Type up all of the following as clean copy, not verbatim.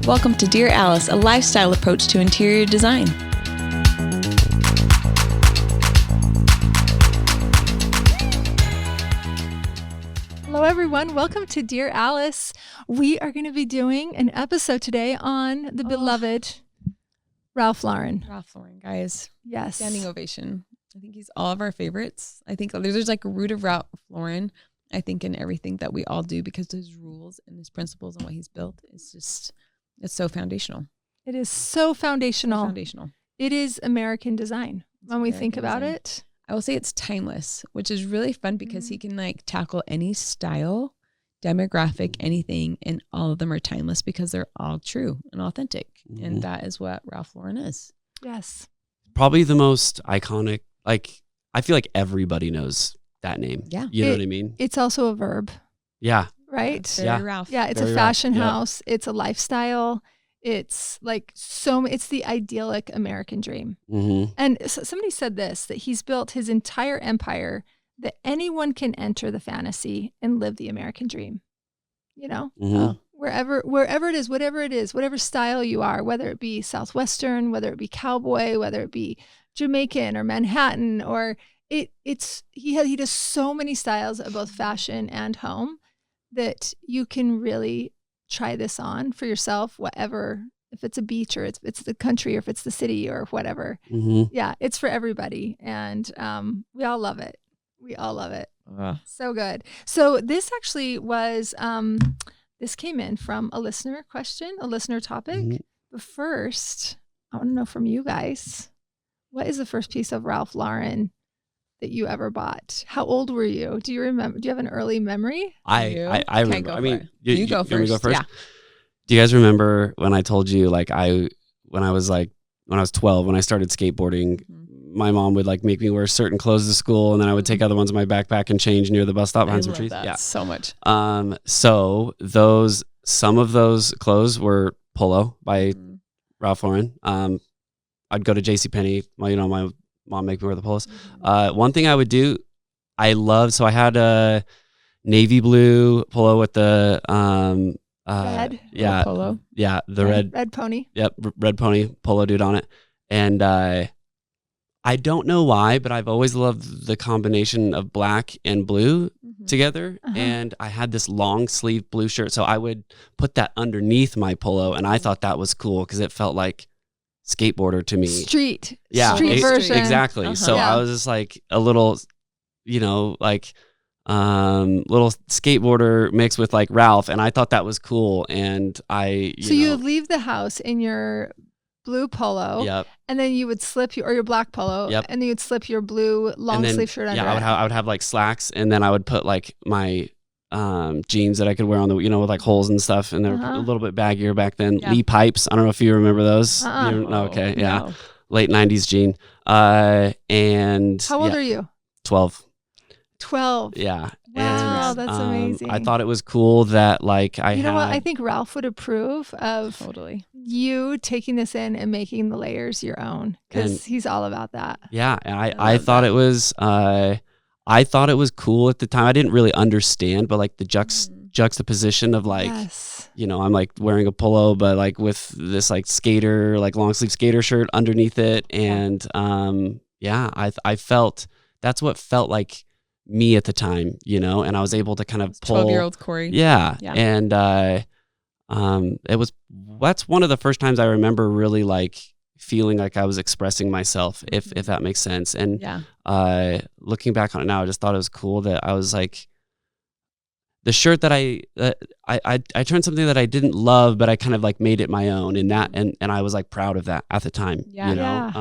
Welcome to Dear Alice, a lifestyle approach to interior design. Hello, everyone. Welcome to Dear Alice. We are going to be doing an episode today on the beloved Ralph Lauren. Ralph Lauren, guys. Yes. Standing ovation. I think he's all of our favorites. I think there's like a root of Ralph Lauren, I think, in everything that we all do, because his rules and his principles and what he's built is just, it's so foundational. It is so foundational. So foundational. It is American design. When we think about design. it. I will say it's timeless, which is really fun because he can like tackle any style, demographic, anything, and all of them are timeless because they're all true and authentic. And that is what Ralph Lauren is. Yes. Probably the most iconic, like, I feel like everybody knows that name. Yeah. You know what I mean? It's also a verb, Yeah. right? Very Ralph. Yeah, it's Very a fashion Ralph. Yep. house. It's a lifestyle. It's like it's the idyllic American dream. Mm-hmm. And somebody said this, that he's built his entire empire that anyone can enter the fantasy and live the American dream. You know, Mm-hmm. wherever it is, whatever style you are, whether it be Southwestern, whether it be cowboy, whether it be Jamaican or Manhattan, or he does so many styles of both fashion and home that you can really try this on for yourself, whatever, if it's a beach or it's the country or if it's the city or whatever. Mm-hmm. Yeah, it's for everybody. And we all love it. We all love it. So good. So this actually was, this came in from a listener question, a listener topic. Mm-hmm. But first, I want to know from you guys, what is the first piece of Ralph Lauren that you ever bought? How old were you? Do you remember? Do you have an early memory? I remember. go I for mean, it. You go want me to go first. first? Yeah. Do you guys remember when I told you, like, when I was 12, when I started skateboarding, my mom would like make me wear certain clothes to school, and then I would take other ones in my backpack and change near the bus stop behind some trees. That so much. So some of those clothes were Polo by Ralph Lauren. I'd go to JCPenney. Well, my mom make me wear the polos. One thing I would do, so I had a navy blue polo with the Red? yeah, Polo. yeah, the Red pony. Yep, red pony polo dude on it. And I don't know why, but I've always loved the combination of black and blue together. And I had this long sleeve blue shirt, so I would put that underneath my polo, and I thought that was cool because it felt like skateboarder to me. Street Street version. Exactly. So Yeah. I was just like a little, little skateboarder mixed with like Ralph, and I thought that was cool. And you would leave the house in your blue polo, Yep. and then you would slip your black polo, Yep. and then you'd slip your blue long sleeve shirt under. Yeah, I would have like slacks, and then I would put like my jeans that I could wear on the, with like holes and stuff, and they're a little bit baggier back then. Yeah. Lee pipes. I don't know if you remember those. No, okay, yeah, No. late '90s jean. And How old are you? 12. 12. Yeah. Wow, And, that's amazing. I thought it was cool that like You know what? I think Ralph would approve of Totally. you taking this in and making the layers your own, because he's all about that. Yeah, and I thought it was cool at the time. I didn't really understand, but like the juxtaposition of like, Yes. I'm like wearing a polo, but like with this like skater, like long sleeve skater shirt underneath it, and I felt that's what felt like me at the time, and I was able to kind of pull 12-year-old Corey. Yeah. Yeah. And that's one of the first times I remember really like feeling like I was expressing myself, if that makes sense. And looking back on it now, I just thought it was cool that I was like, the shirt that I turned something that I didn't love, but I kind of like made it my own, and I was like proud of that at the time. Yeah. Yeah.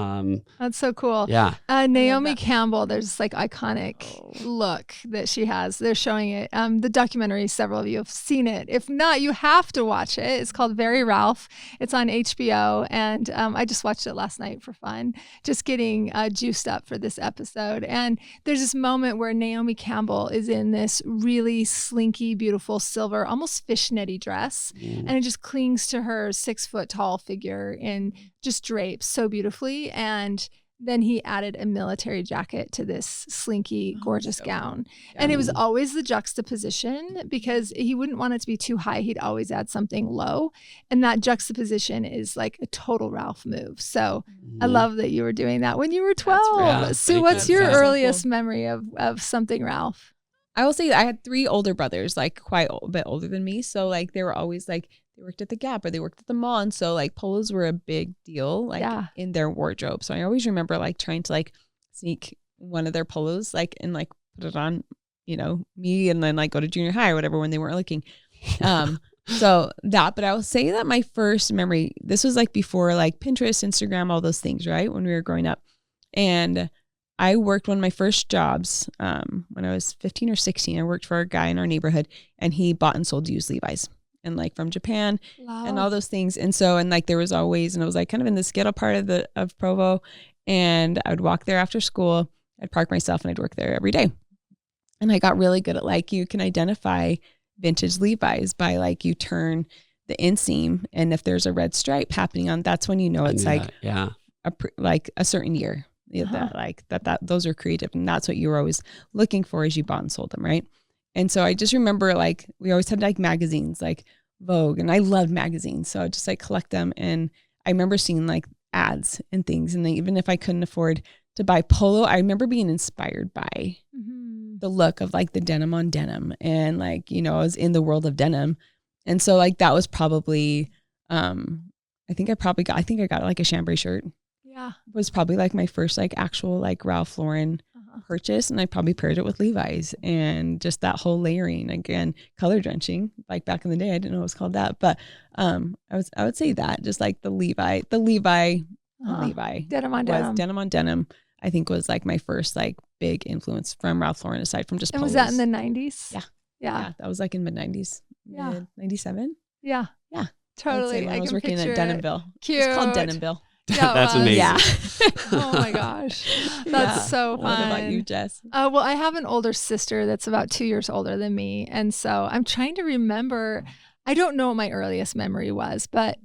That's so cool. Yeah. Naomi Campbell, there's this like iconic look that she has. They're showing it. The documentary, several of you have seen it. If not, you have to watch it. It's called Very Ralph. It's on HBO. And I just watched it last night for fun, just getting juiced up for this episode. And there's this moment where Naomi Campbell is in this really slinky, beautiful silver, almost fishnetty dress. And it just clings to her 6 foot tall figure and just drapes so beautifully. And then he added a military jacket to this slinky, gorgeous gown. And it was always the juxtaposition because he wouldn't want it to be too high. He'd always add something low. And that juxtaposition is like a total Ralph move. So I love that you were doing that when you were 12. Sue, what's your earliest memory of something Ralph? I will say I had 3 older brothers, like quite a bit older than me. So like they were always like, they worked at the Gap or they worked at the mall. And so like polos were a big deal like in their wardrobe. So I always remember like trying to like sneak one of their polos like and like put it on, you know, me and then like go to junior high or whatever when they weren't looking. So that, but I will say that my first memory, this was like before like Pinterest, Instagram, all those things, right? When we were growing up. And I worked one of my first jobs when I was 15 or 16. I worked for a guy in our neighborhood and he bought and sold used Levi's. And like from Japan and all those things. And so, and like there was always, and it was like kind of in this ghetto part of Provo. And I would walk there after school. I'd park myself and I'd work there every day. And I got really good at like, you can identify vintage Levi's by like, you turn the inseam. And if there's a red stripe happening on, that's when you know it's like, like a certain year that like that those are creative. And that's what you were always looking for as you bought and sold them. Right. And so I just remember like, we always had like magazines like Vogue and I loved magazines. So I just like collect them. And I remember seeing like ads and things. And then even if I couldn't afford to buy polo, I remember being inspired by the look of like the denim on denim. And like, you know, I was in the world of denim. And so like, that was probably, I think I got like a chambray shirt. Yeah. It was probably like my first like actual like Ralph Lauren purchase, and I probably paired it with Levi's and just that whole layering, again, color drenching, like back in the day, I didn't know it was called that, but I would say that just like the Levi denim on denim, I think was like my first like big influence from Ralph Lauren aside from just and polos. Was that in the 90s? Yeah, that was like in mid 90s, mid 97. Yeah totally. I was working at Denimville. Cute. It's called Denimville. That's amazing. Yeah. Oh my gosh. That's so fun. What about you, Jess? Well, I have an older sister that's about 2 years older than me. And so I'm trying to remember, I don't know what my earliest memory was, but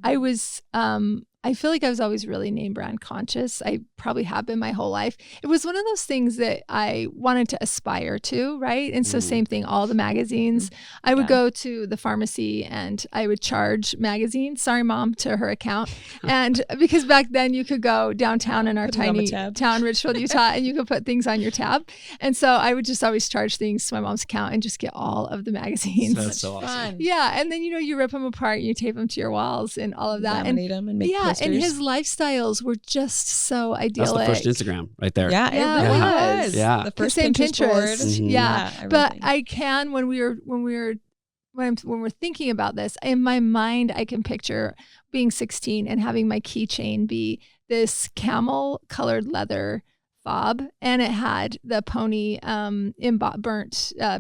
I feel like I was always really name brand conscious. I probably have been my whole life. It was one of those things that I wanted to aspire to, right? And so same thing, all the magazines. I would go to the pharmacy and I would charge magazines, sorry mom, to her account. And because back then you could go downtown in our tiny town, Richfield, Utah, and you could put things on your tab. And so I would just always charge things to my mom's account and just get all of the magazines. That's so awesome. Yeah. And then, you know, you rip them apart and you tape them to your walls and all of that. Laminate them and make posters. And his lifestyles were just so idyllic. That's the first Instagram right there. Yeah, it really was. Yeah, the first same Pinterest board. Yeah, but I can when we're thinking about this in my mind, I can picture being 16 and having my keychain be this camel colored leather fob, and it had the pony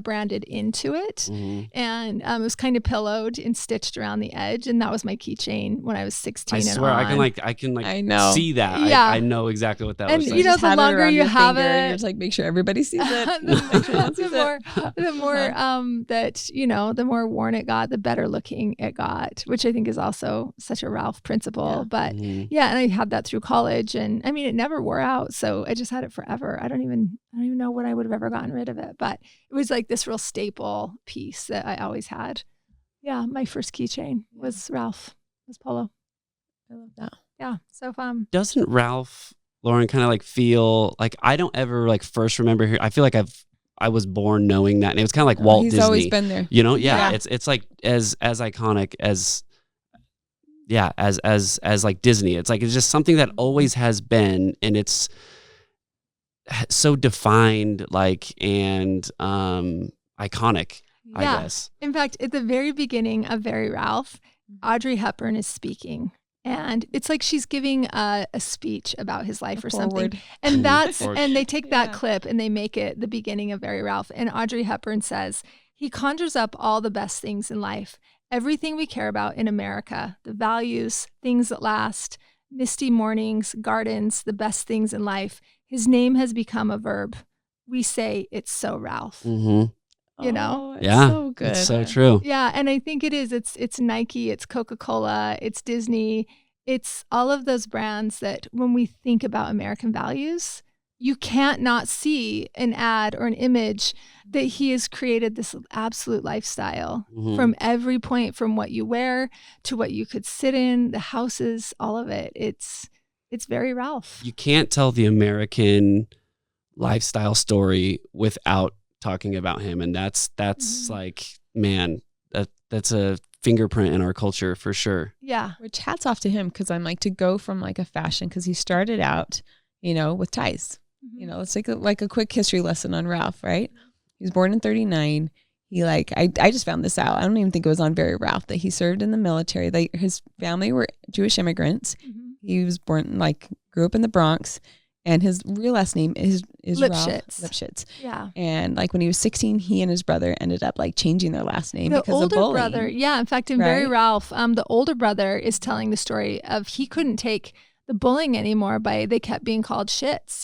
branded into it, and it was kind of pillowed and stitched around the edge, and that was my keychain when I was 16. I swear, I can know. see that. Yeah. I know exactly what that and was. And you know, the longer you have it, and just like make sure everybody sees it. the more that you know, the more worn it got, the better looking it got, which I think is also such a Ralph principle. But and I had that through college, and I mean, it never wore out, so I just had it forever. I don't even know when I would have ever gotten rid of it, but it was like this real staple piece that I always had. Yeah, my first keychain was Ralph, was polo. I love that. Yeah, so fun. Doesn't Ralph Lauren kind of like feel like, I don't ever like first remember here. I feel like I was born knowing that, and it was kind of like Walt Disney. He's always been there. You know, it's like as iconic as. Yeah, as like Disney. It's like, it's just something that always has been, and it's so defined, like, and iconic, I guess. In fact, at the very beginning of Very Ralph, Audrey Hepburn is speaking, and it's like she's giving a speech about his life or something. And that's and they take that clip and they make it the beginning of Very Ralph. And Audrey Hepburn says, he conjures up all the best things in life. Everything we care about in America, the values, things that last, misty mornings, gardens, the best things in life. His name has become a verb. We say it's so Ralph. You know? It's so good. It's so true. Yeah, and I think it is. It's Nike, it's Coca-Cola, it's Disney. it's all of those brands that when we think about American values, you can't not see an ad or an image that he has created this absolute lifestyle from every point, from what you wear to what you could sit in, the houses, all of it. It's very Ralph. You can't tell the American lifestyle story without talking about him. And that's like, man, that's a fingerprint in our culture for sure. Yeah. Which hats off to him, because I'm like, to go from like a fashion, because he started out, with ties. Let's take like a quick history lesson on Ralph, right? He was born in 1939. He I just found this out. I don't even think it was on Very Ralph that he served in the military. His family were Jewish immigrants. He was born, grew up in the Bronx, and his real last name is Ralph Lipschitz. Yeah. And when he was 16, he and his brother ended up changing their last name because older of bullying. brother. Yeah. In fact, in Very Ralph, the older brother is telling the story of he couldn't take the bullying anymore they kept being called shits,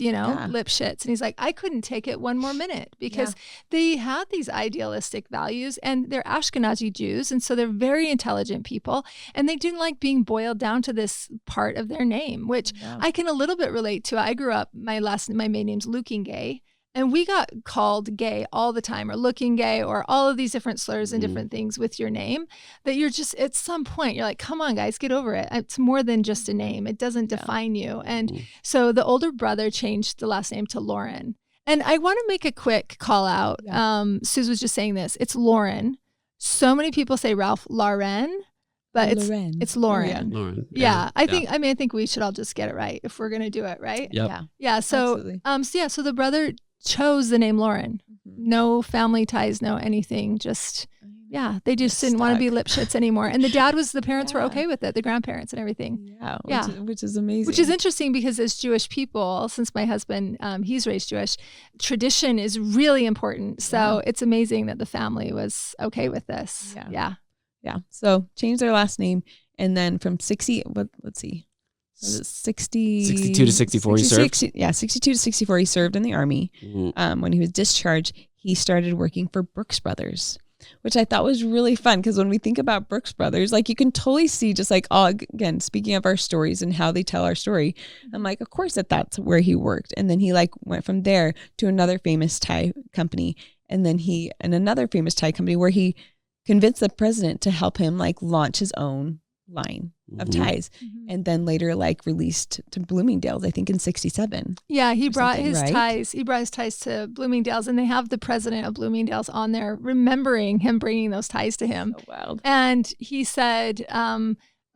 lip shits. And he's like, I couldn't take it one more minute because they had these idealistic values, and they're Ashkenazi Jews. And so they're very intelligent people, and they didn't like being boiled down to this part of their name, which I can a little bit relate to. I grew up, my maiden name's looking gay. And we got called gay all the time, or looking gay, or all of these different slurs and different things with your name that you're just, at some point, you're like, come on, guys, get over it. It's more than just a name. It doesn't define you. And so the older brother changed the last name to Lauren. And I want to make a quick call out. Suze was just saying this. It's Lauren. So many people say Ralph Lauren, but it's Lauren. Lauren. Yeah. I think we should all just get it right if we're going to do it, right? Yep. Yeah. So, so the brother chose the name Lauren. No family ties, no anything. Just, they just didn't want to be Lipschitz anymore. And the parents were okay with it, the grandparents and everything. Which is amazing. Which is interesting, because as Jewish people, since my husband, he's raised Jewish, tradition is really important. So it's amazing that the family was okay with this. Yeah. So changed their last name. And then from 62 to 64 he served? 62 to 64 he served in the Army. When he was discharged, he started working for Brooks Brothers, which I thought was really fun, because when we think about Brooks Brothers, you can totally see just again, speaking of our stories and how they tell our story, I'm like, of course that's where he worked. And then he went from there to another famous tie company, and then another famous tie company where he convinced the president to help him launch his own line of ties, and then later released to Bloomingdale's, I think in 1967. Yeah, he brought his ties. He brought his ties to Bloomingdale's, and they have the president of Bloomingdale's on there remembering him bringing those ties to him. So wild. And he said,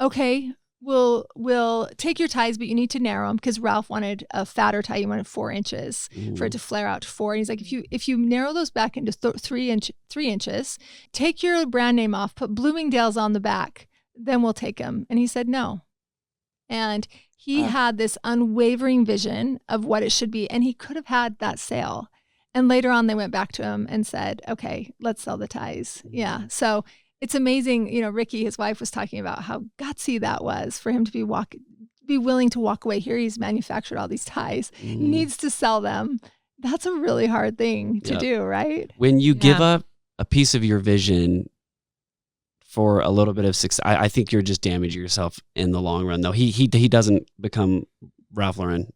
"Okay, we'll take your ties, but you need to narrow them," because Ralph wanted a fatter tie. He wanted 4 inches for it to flare out to 4. And he's like, if you narrow those back into 3 inches, take your brand name off, put Bloomingdale's on the back, then we'll take him. And he said no. And he had this unwavering vision of what it should be. And he could have had that sale. And later on, they went back to him and said, okay, let's sell the ties. Yeah. So it's amazing. Ricky, his wife, was talking about how gutsy that was for him to be willing to walk away. Here he's manufactured all these ties. He needs to sell them. That's a really hard thing to do, right? When you give up a piece of your vision for a little bit of success, I think you're just damaging yourself in the long run. Though he doesn't become Ralph Lauren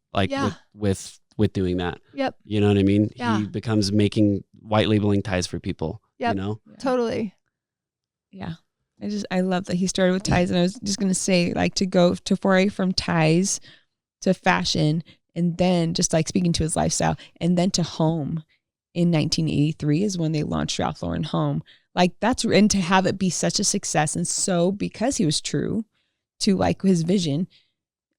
with with doing that. Yep. You know what I mean? Yeah. He becomes making white labeling ties for people. Yep. You know? Totally. Yeah. I love that he started with ties. And I was just going to say, like, to go to foray from ties to fashion, and then just like speaking to his lifestyle, and then to home in 1983 is when they launched Ralph Lauren Home. Like, that's, and to have it be such a success. And so because he was true to like his vision,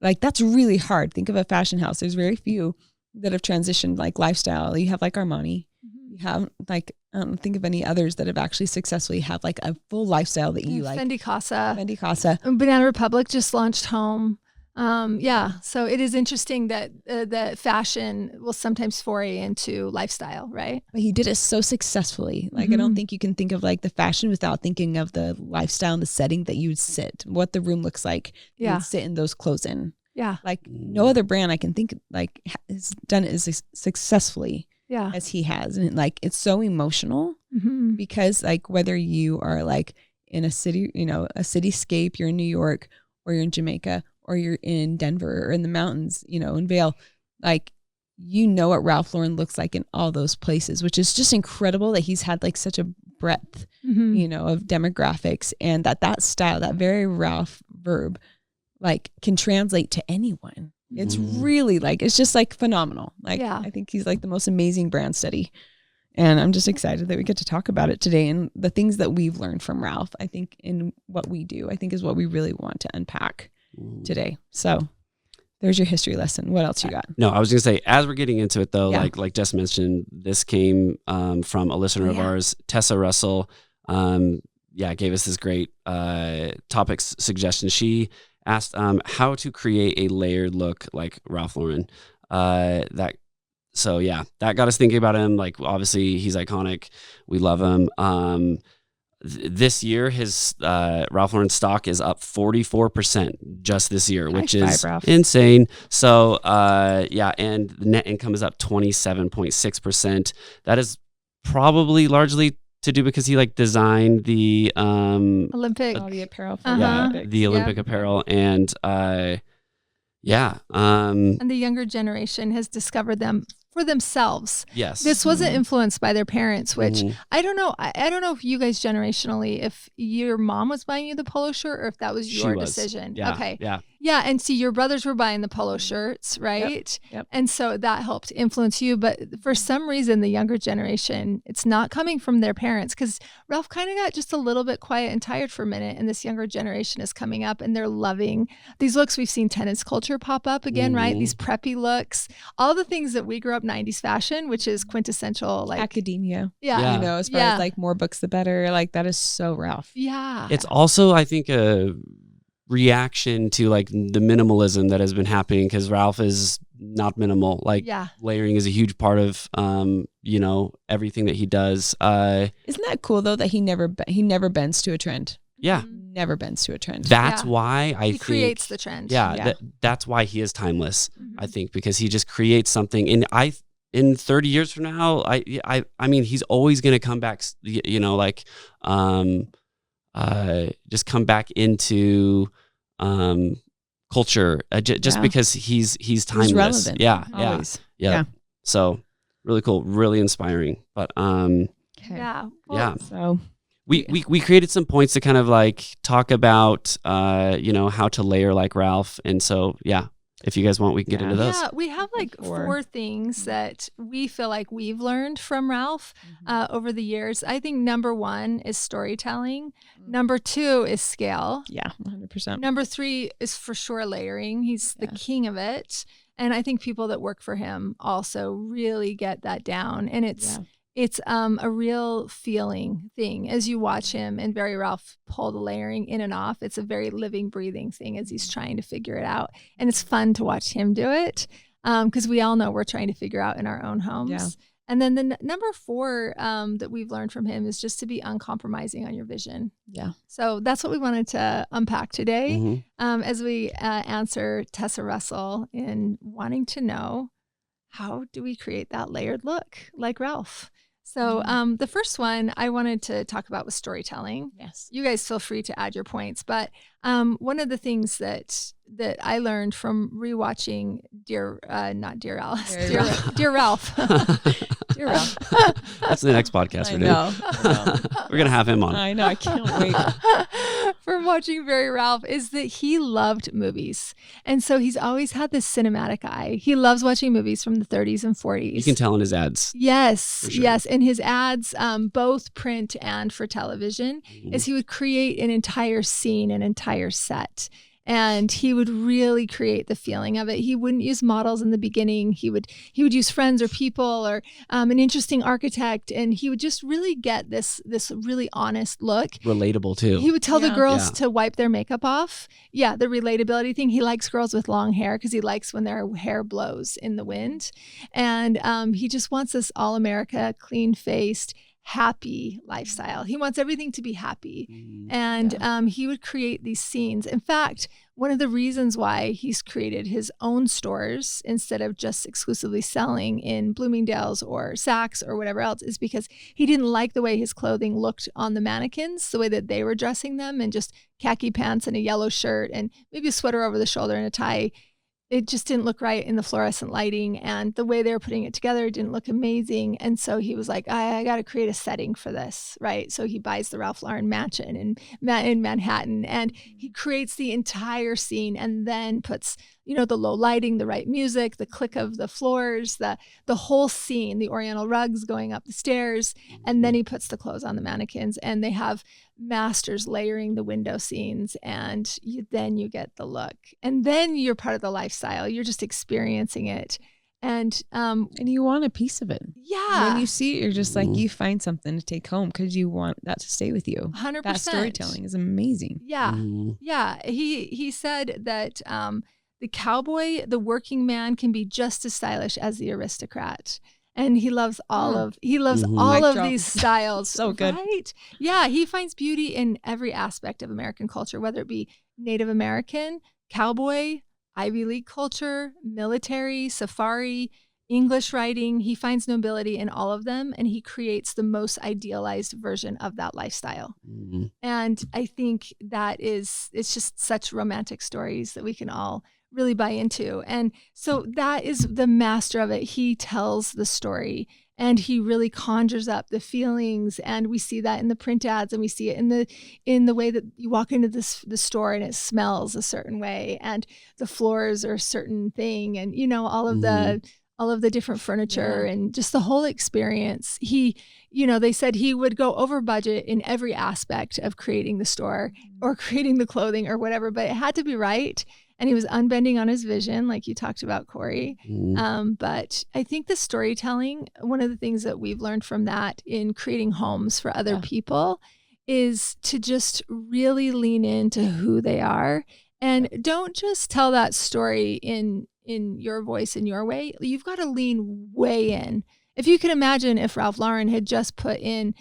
like that's really hard. Think of a fashion house. There's very few that have transitioned like lifestyle. You have like Armani. You have like, I don't think of any others that have actually successfully have like a full lifestyle that you like. Fendi Casa. Banana Republic just launched Home. So it is interesting that that fashion will sometimes foray into lifestyle, right? But he did it so successfully. Like, I don't think you can think of like the fashion without thinking of the lifestyle and the setting that you would sit, what the room looks like. Yeah. You'd sit in those clothes in. Yeah. Like no other brand I can think like has done it as successfully as he has. And like, it's so emotional because like whether you are like in a city, you know, a cityscape, you're in New York, or you're in Jamaica, or you're in Denver or in the mountains, you know, in Vail, like, you know what Ralph Lauren looks like in all those places, which is just incredible that he's had like such a breadth, you know, of demographics, and that style, that very Ralph verb, like, can translate to anyone. It's really like, it's just like phenomenal. Like, I think he's like the most amazing brand study. And I'm just excited that we get to talk about it today. And the things that we've learned from Ralph, I think, in what we do, I think is what we really want to unpack today. So there's your history lesson. What else you got? No, I was going to say, as we're getting into it though, like Jess mentioned, this came from a listener of ours, Tessa Russell. Gave us this great topic suggestion. She asked how to create a layered look like Ralph Lauren. That got us thinking about him. Like, obviously he's iconic. We love him. This year, his Ralph Lauren stock is up 44% just this year, which is insane. So, and the net income is up 27.6%. That is probably largely to do because he like designed the Olympic the apparel, the Olympic apparel, and and the younger generation has discovered them for themselves. Yes. This wasn't influenced by their parents, which I don't know. I don't know if you guys generationally, if your mom was buying you the polo shirt or if that was your decision. Yeah. Okay. Yeah. Yeah. And see, your brothers were buying the polo shirts, right? Yep. And so that helped influence you. But for some reason, the younger generation, it's not coming from their parents, because Ralph kind of got just a little bit quiet and tired for a minute. And this younger generation is coming up and they're loving these looks. We've seen tennis culture pop up again, right? These preppy looks, all the things that we grew up 90s fashion, which is quintessential, like academia. Yeah. You know, as far as like more books, the better. Like, that is so Ralph. Yeah. It's also, I think, a reaction to like the minimalism that has been happening, because Ralph is not minimal. Like, layering is a huge part of everything that he does. Isn't that cool though that he never bends to a trend? Yeah. Never bends to a trend. That's why he creates the trend. That's why he is timeless. I think, because he just creates something. And in 30 years from now, I mean, he's always going to come back, just come back into culture, just because he's timeless. He's relevant. Yeah. So really cool, really inspiring. But So we created some points to kind of like talk about how to layer like Ralph. And so if you guys want, we can get into those. Yeah, we have like four things that we feel like we've learned from Ralph over the years. I think number 1 is storytelling. Number 2 is scale. Yeah, 100%. Number 3 is for sure layering. He's the king of it. And I think people that work for him also really get that down. And it's a real feeling thing as you watch him and Very Ralph pull the layering in and off. It's a very living, breathing thing as he's trying to figure it out. And it's fun to watch him do it, because we all know we're trying to figure out in our own homes. Yeah. And then the number 4 that we've learned from him is just to be uncompromising on your vision. Yeah. So that's what we wanted to unpack today as we answer Tessa Russell in wanting to know, how do we create that layered look like Ralph? So the first one I wanted to talk about was storytelling. Yes. You guys feel free to add your points. But one of the things that I learned from rewatching Dear Ralph. Dear Ralph. That's the next podcast we're doing. We're going to have him on. I know. I can't wait. From watching Very Ralph is that he loved movies. And so he's always had this cinematic eye. He loves watching movies from the 30s and 40s. You can tell in his ads. Yes. Sure. Yes. And his ads, both print and for television, is he would create an entire scene, an entire set. And he would really create the feeling of it. He wouldn't use models in the beginning. He would use friends or people or an interesting architect, and he would just really get this really honest look. Relatable too. He would tell the girls to wipe their makeup off. Yeah, the relatability thing. He likes girls with long hair because he likes when their hair blows in the wind. And he just wants us all America, clean-faced, happy lifestyle. He wants everything to be happy. And he would create these scenes. In fact, one of the reasons why he's created his own stores instead of just exclusively selling in Bloomingdale's or Saks or whatever else is because he didn't like the way his clothing looked on the mannequins, the way that they were dressing them, and just khaki pants and a yellow shirt and maybe a sweater over the shoulder and a tie. It just didn't look right in the fluorescent lighting, and the way they were putting it together didn't look amazing. And so he was like, I got to create a setting for this, right? So he buys the Ralph Lauren mansion in Manhattan, and he creates the entire scene and then puts, the low lighting, the right music, the click of the floors, the whole scene, the oriental rugs going up the stairs. And then he puts the clothes on the mannequins, and they have masters layering the window scenes, and then you get the look, and then you're part of the lifestyle. You're just experiencing it, and you want a piece of it. Yeah, when you see it, you're just like, you find something to take home because you want that to stay with you. 100%. That storytelling is amazing. Yeah. He said that the cowboy, the working man, can be just as stylish as the aristocrat. And he loves all of these styles. So good. Right? Yeah, he finds beauty in every aspect of American culture, whether it be Native American, cowboy, Ivy League culture, military, safari, English writing. He finds nobility in all of them, and he creates the most idealized version of that lifestyle. And I think it's just such romantic stories that we can all really buy into. And so that is the master of it. He tells the story, and he really conjures up the feelings, and we see that in the print ads, and we see it in the way that you walk into the store and it smells a certain way, and the floors are a certain thing, and all of the different furniture and just the whole experience. He, they said he would go over budget in every aspect of creating the store or creating the clothing or whatever, but it had to be right. And he was unbending on his vision, like you talked about, Corey. But I think the storytelling, one of the things that we've learned from that in creating homes for other people is to just really lean into who they are. And don't just tell that story in your voice, in your way. You've got to lean way in. If you can imagine if Ralph Lauren had just put in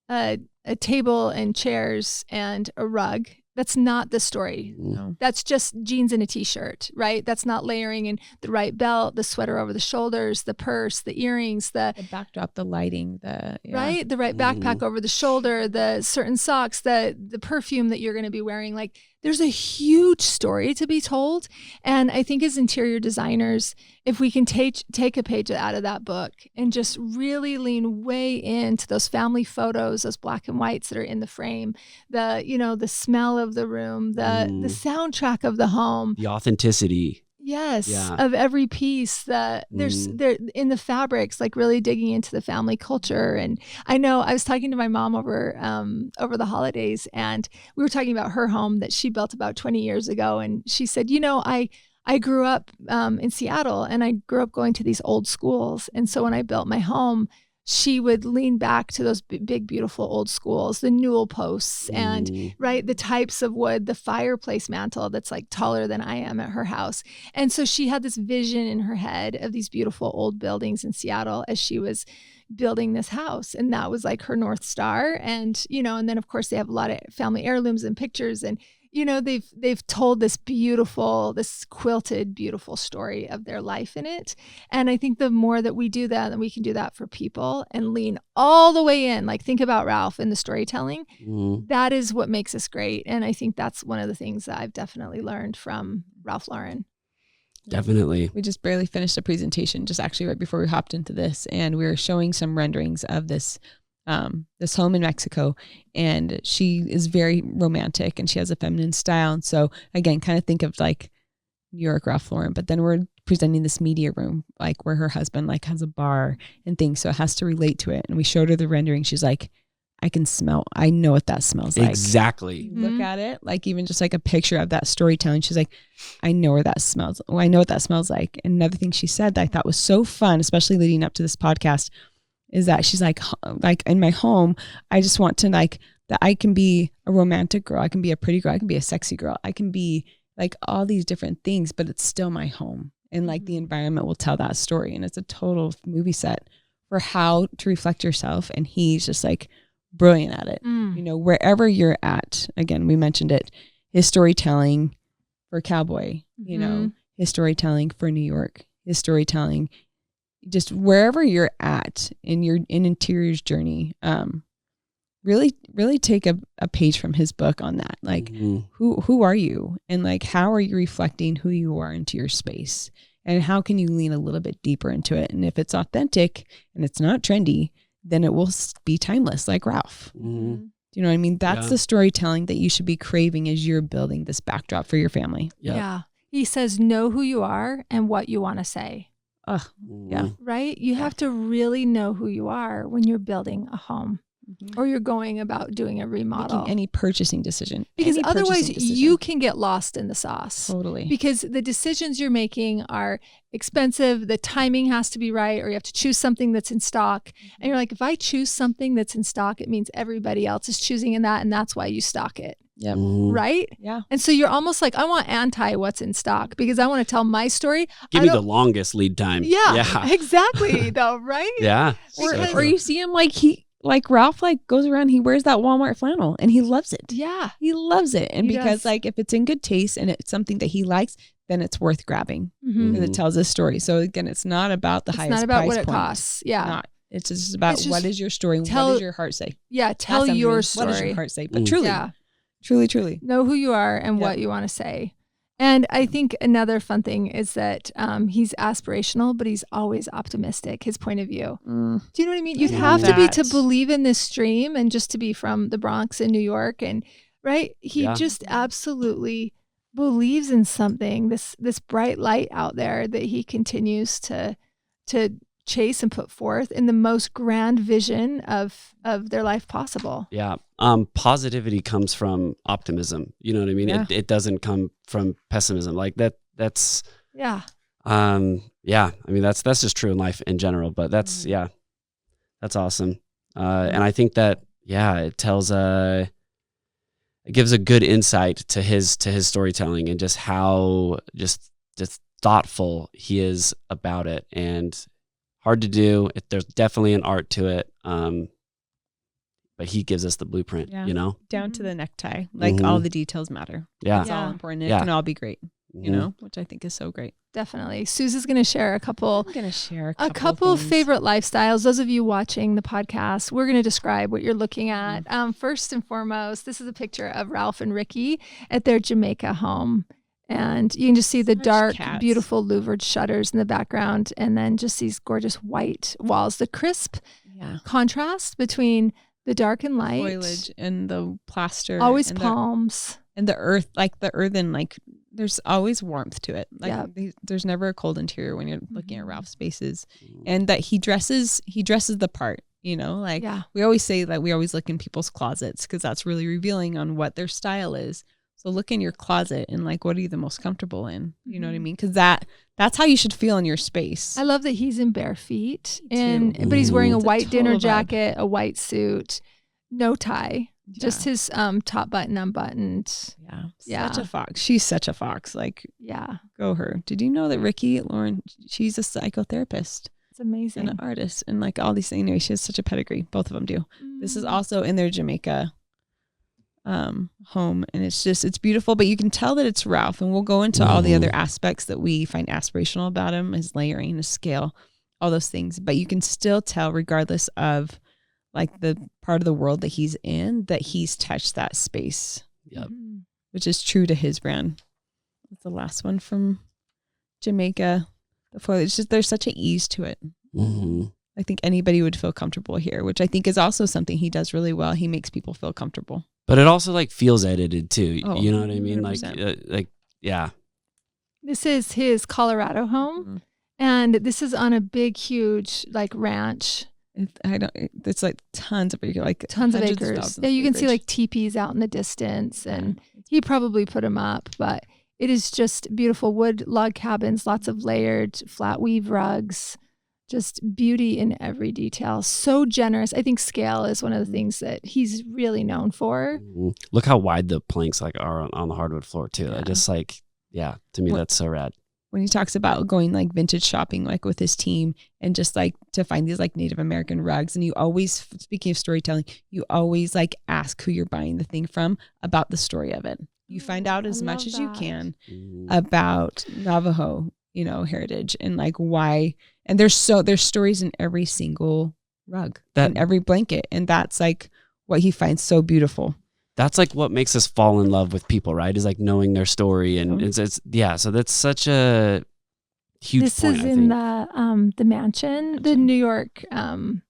a table and chairs and a rug, that's not the story. No. That's just jeans and a t-shirt, right? That's not layering in the right belt, the sweater over the shoulders, the purse, the earrings, the backdrop, the lighting, right? The right backpack over the shoulder, the certain socks, the perfume that you're going to be wearing. Like, there's a huge story to be told. And I think as interior designers, if we can take a page out of that book and just really lean way into those family photos, those black and whites that are in the frame, the smell of the room, the soundtrack of the home, the authenticity. Yes, of every piece. There's in the fabrics, like really digging into the family culture. And I know I was talking to my mom over the holidays, and we were talking about her home that she built about 20 years ago. And she said, I grew up in Seattle, and I grew up going to these old schools. And so when I built my home, she would lean back to those big, beautiful old schools, the newel posts and right, the types of wood, the fireplace mantle that's like taller than I am at her house. And so she had this vision in her head of these beautiful old buildings in Seattle as she was building this house. And that was like her North Star. And, and then of course they have a lot of family heirlooms and pictures, and they've told this quilted, beautiful story of their life in it. And I think the more that we do that, then we can do that for people and lean all the way in. Like, think about Ralph and the storytelling. That is what makes us great. And I think that's one of the things that I've definitely learned from Ralph Lauren. Definitely. We just barely finished a presentation just actually right before we hopped into this, and we were showing some renderings of this home in Mexico, and she is very romantic and she has a feminine style. And so again, kind of think of like New York Ralph Lauren, but then we're presenting this media room, like where her husband like has a bar and things. So it has to relate to it. And we showed her the rendering. She's like, I know what that smells like. Exactly. Look at it, like even just like a picture of that storytelling. She's like, I know where that smells. Well, I know what that smells like. And another thing she said that I thought was so fun, especially leading up to this podcast, is that she's like in my home, I just want to like that I can be a romantic girl. I can be a pretty girl. I can be a sexy girl. I can be like all these different things, but it's still my home. And like the environment will tell that story. And it's a total movie set for how to reflect yourself. And he's just like brilliant at it. You know, wherever you're at, again, we mentioned it, his storytelling for Cowboy, you know, his storytelling for New York, his storytelling, just wherever you're at in your interiors journey, really take a page from his book on that. Like who are you? And like, how are you reflecting who you are into your space? And how can you lean a little bit deeper into it? And if it's authentic and it's not trendy, then it will be timeless, like Ralph. Do you know what I mean? That's the storytelling that you should be craving as you're building this backdrop for your family. Yeah. He says, know who you are and what you want to say. Yeah. Right? You have to really know who you are when you're building a home or you're going about doing a remodel. Making any purchasing decision. Because otherwise you can get lost in the sauce. Totally. Because the decisions you're making are expensive. The timing has to be right, or you have to choose something that's in stock. And you're like, if I choose something that's in stock, it means everybody else is choosing in that. And that's why you stock it. Yep. Right? Yeah. And so you're almost like, I want what's in stock because I want to tell my story. Give me the longest lead time. Yeah. Exactly. Though, right? Yeah. Or you see him like Ralph goes around, he wears that Walmart flannel and he loves it. Yeah. He loves it. And He because does. like if it's in good taste and it's something that he likes, then it's worth grabbing because it tells a story. So again, it's not about the highest price. It's not about what point. it costs. Yeah. It's just about what is your story and what does your heart say? Yeah. Tell your story. What does your heart say? But truly. Know who you are and what you want to say. And I think another fun thing is that he's aspirational, but he's always optimistic, his point of view. Do you know what I mean? You'd have to be to believe in this dream and just to be from the Bronx in New York. And right. He just absolutely believes in something, this bright light out there that he continues to chase and put forth in the most grand vision of their life possible. Yeah. Positivity comes from optimism. You know what I mean? Yeah. It doesn't come from pessimism. Like that's Yeah. I mean, that's just true in life in general, but that's awesome. And I think that, it tells, it gives a good insight to his storytelling and just how just thoughtful he is about it, and hard to do. There's definitely an art to it. But he gives us the blueprint, you know, down to the necktie, like all the details matter. Yeah. It's all important. It can all be great, you know, which I think is so great. Definitely. Suze going to share a couple things. favorite lifestyles. Those of you watching the podcast, we're going to describe what you're looking at. First and foremost, this is a picture of Ralph and Ricky at their Jamaica home. And you can just see the dark, beautiful louvered shutters in the background, and then just these gorgeous white walls. The crisp contrast between the dark and light. Foliage and the plaster. Always palms. And the earth, like the earthen, like there's always warmth to it. Like there's never a cold interior when you're looking at Ralph's spaces. And that he dresses the part, you know, like we always say that we always look in people's closets because that's really revealing on what their style is. So look in your closet and like, what are you the most comfortable in? You know what I mean? Because that's how you should feel in your space. I love that he's in bare feet, but he's wearing a white dinner jacket, a white suit, no tie, just his top button unbuttoned. Yeah. Such a fox. She's such a fox. Like, go her. Did you know that Ricky, Lauren, she's a psychotherapist? It's amazing. And an artist and like all these things. Anyway, she has such a pedigree. Both of them do. This is also in their Jamaica home, and it's beautiful, but you can tell that it's Ralph, and we'll go into all the other aspects that we find aspirational about him, his layering, his scale, all those things, but you can still tell, regardless of like the part of the world that he's in, that he's touched that space, which is true to his brand. That's the last one from Jamaica. Before, it's just there's such an ease to it. I think anybody would feel comfortable here, which I think is also something he does really well. He makes people feel comfortable. But it also like feels edited too. You know what I mean? 100%. This is his Colorado home, and this is on a big, huge like ranch. It's like tons of acres. Yeah, you can see like teepees out in the distance, and he probably put them up, but it is just beautiful wood log cabins, lots of layered flat weave rugs. Just beauty in every detail. So generous. I think scale is one of the things that he's really known for. Look how wide the planks like are on the hardwood floor too. Just like, to me, that's so rad. when he talks about going like vintage shopping, like with his team, and just like to find these like Native American rugs. And you always, speaking of storytelling, you always like ask who you're buying the thing from about the story of it. You find out as much as you can about Navajo, heritage, and like why. And there's stories in every single rug and every blanket. And that's like what he finds so beautiful. That's like what makes us fall in love with people, right? Is like knowing their story. And it's so that's such a huge this point. This is in the mansion, the New York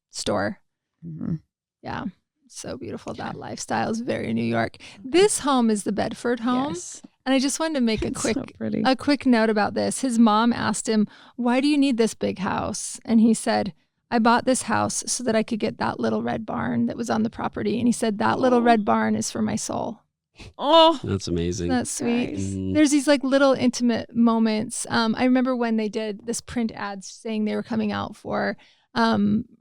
store. Mm-hmm. Yeah. So beautiful. That lifestyle is very New York. This home is the Bedford home. Yes. And I just wanted to make a quick note about this. His mom asked him, "Why do you need this big house?" And he said, "I bought this house so that I could get that little red barn that was on the property." And he said, "That little red barn is for my soul." Oh, that's amazing. That's sweet. Nice. There's these like little intimate moments. I remember when they did this print ads saying they were coming out for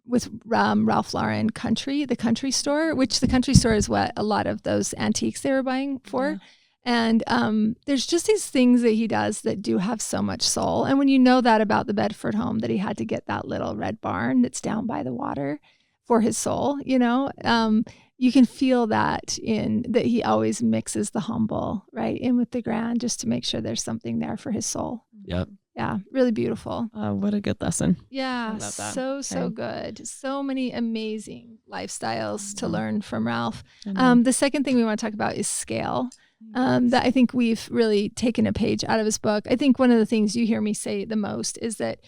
with Ralph Lauren the country store, which the country store is what a lot of those antiques they were buying for. Yeah. And there's just these things that he does that do have so much soul. And when you know that about the Bedford home, that he had to get that little red barn that's down by the water for his soul, you can feel that that he always mixes the humble right in with the grand, just to make sure there's something there for his soul. Yep. Yeah, really beautiful. What a good lesson. Yeah, so good. So many amazing lifestyles to learn from Ralph. The second thing we want to talk about is scale. That I think we've really taken a page out of his book. I think one of the things you hear me say the most is that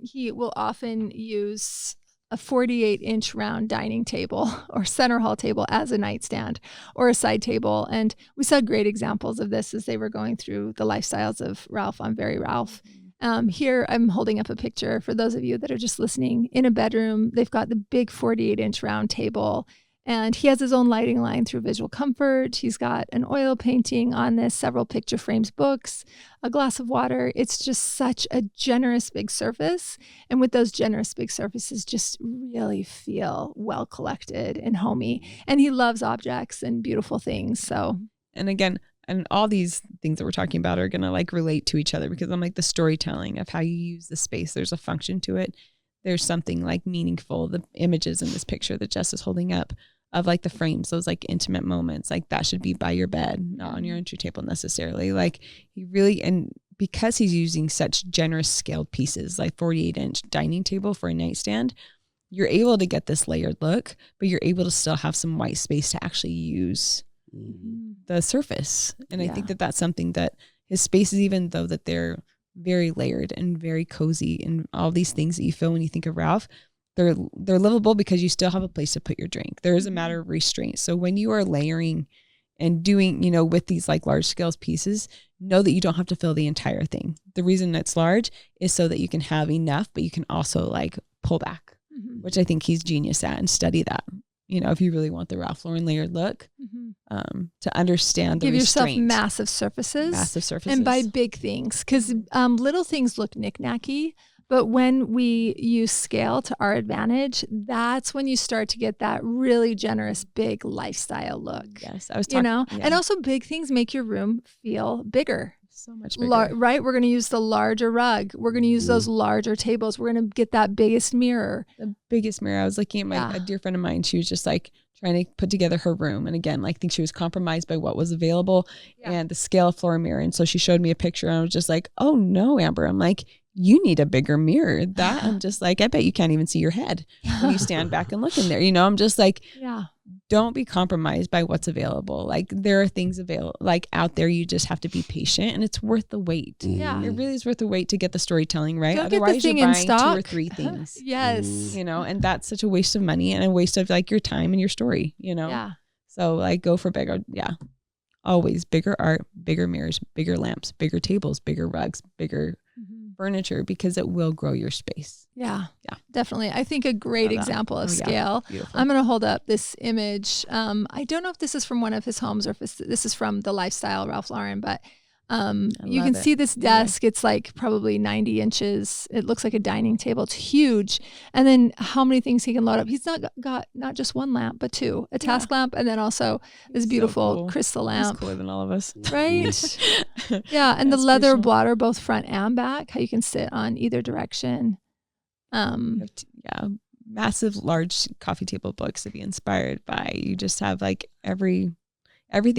he will often use a 48-inch round dining table or center hall table as a nightstand or a side table. And we saw great examples of this as they were going through the lifestyles of Ralph on Very Ralph. Here I'm holding up a picture for those of you that are just listening. In a bedroom, they've got the big 48-inch round table. And he has his own lighting line through Visual Comfort. He's got an oil painting on this, several picture frames, books, a glass of water. It's just such a generous big surface. And with those generous big surfaces, just really feel well collected and homey. And he loves objects and beautiful things. So, and again, and all these things that we're talking about are going to like relate to each other, because I'm like the storytelling of how you use the space. There's a function to it. There's something like meaningful. The images in this picture that Jess is holding up, of like the frames, those like intimate moments, like that should be by your bed, not on your entry table necessarily. Like he really, and because he's using such generous scaled pieces, like 48-inch dining table for a nightstand, you're able to get this layered look, but you're able to still have some white space to actually use the surface. And I think that that's something that his spaces, even though that they're very layered and very cozy and all these things that you feel when you think of Ralph, they're livable because you still have a place to put your drink. There is a matter of restraint. So when you are layering and doing, with these like large scale pieces, know that you don't have to fill the entire thing. The reason it's large is so that you can have enough, but you can also like pull back, which I think he's genius at, and study that. If you really want the Ralph Lauren layered look, to understand the restraint. Give yourself massive surfaces. And buy big things, because little things look knick-knacky. But when we use scale to our advantage, that's when you start to get that really generous, big lifestyle look. Yes, I was talking, And also big things make your room feel bigger. So much bigger. Right? We're going to use the larger rug. We're going to use those larger tables. We're going to get that biggest mirror. The biggest mirror. I was looking at a dear friend of mine. She was just like trying to put together her room. And again, like I think she was compromised by what was available and the scale floor mirror. And so she showed me a picture and I was just like, oh no, Amber. I'm like, you need a bigger mirror. That I'm just like, I bet you can't even see your head when you stand back and look in there. I'm just like, don't be compromised by what's available. Like there are things available, like out there. You just have to be patient, and it's worth the wait. Yeah, it really is worth the wait to get the storytelling right. Don't Otherwise, you're buying stock. 2 or 3 things. Yes, and that's such a waste of money and a waste of like your time and your story. Yeah. So like go for bigger. Yeah, always bigger art, bigger mirrors, bigger lamps, bigger tables, bigger rugs, bigger furniture, because it will grow your space. Yeah, definitely. I think a great example of scale. I'm going to hold up this image. I don't know if this is from one of his homes or if this is from the lifestyle Ralph Lauren, but You can see this desk. It's like probably 90 inches. It looks like a dining table. It's huge. And then how many things he can load up. He's got not just one lamp, but two, a task lamp. And then also this beautiful crystal lamp. He's cooler than all of us. Right? Yeah. And the leather blotter, both front and back, how you can sit on either direction. Massive, large coffee table books to be inspired by. You just have like everything